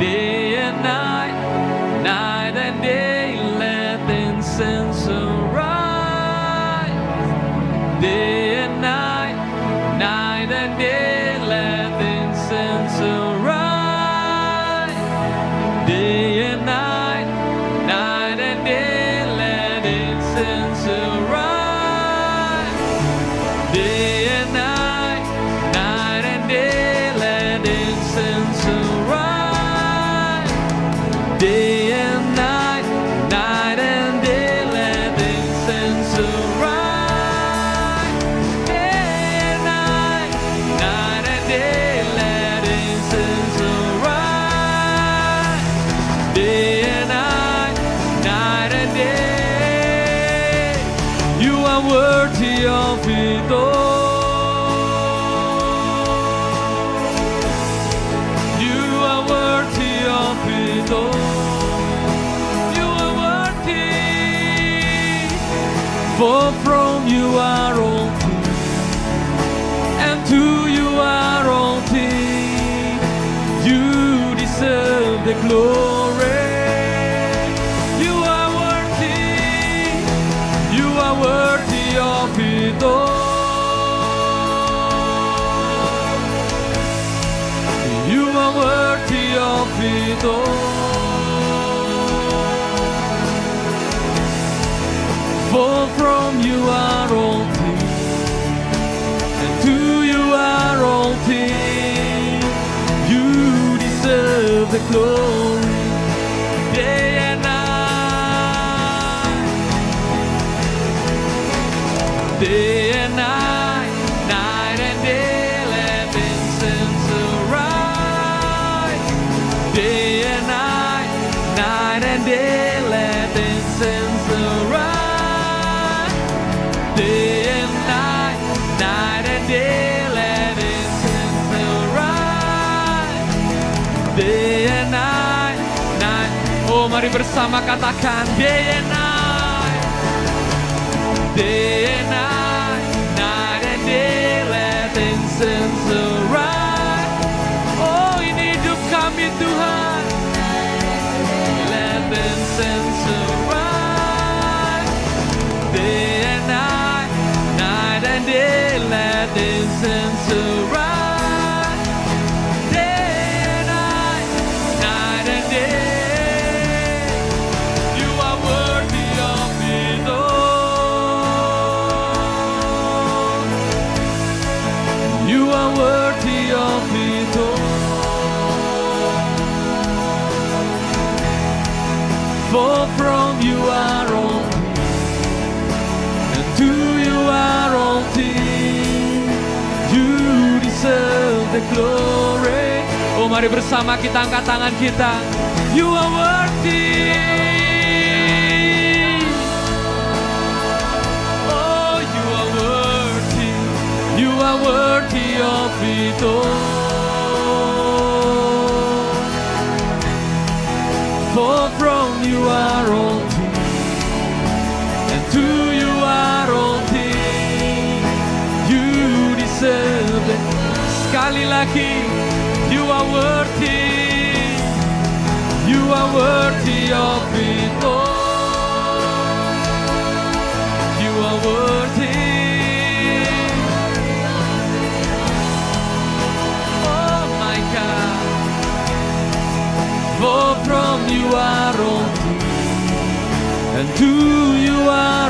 day and night, night and day, let incense arise. Day and night, night and day, let incense arise. Day and night, night and day, let incense arise. Day and night, night and day, let incense arise. Day and night, night and day, let incense arise. Day and night, night and day, let incense arise. Day and night, night and day, you are worthy of it all. You are worthy of it all. You are worthy, for from you are all things, and to you are all things. You deserve the glory. You are worthy. You are worthy of it all. You are worthy of it all. For from you are all things, and to you are all things. You deserve the glory. Day and night, day and night, night and day, let incense arise. Day and night, night and day, let incense arise. Day and night, night and day, let incense arise. Day and night, night. Oh, mari bersama katakan day and night. Day and night, night and day, let incense arise. Oh, ini hidup kami Tuhan, let incense arise. Day and night, night and day, let incense arise. Day and night, night and day, you are worthy of it all. You are worthy of it all. For from you are all things, and to you are all things. You deserve the glory. Oh, mari bersama kita angkat tangan kita. You are worthy. Oh, you are worthy. You are worthy of it all. For from you are all things, and to you are all things. You deserve it. Sekali lagi, you are worthy. You are worthy of it all. You are worthy. Oh my God. For from you are all things, and to you are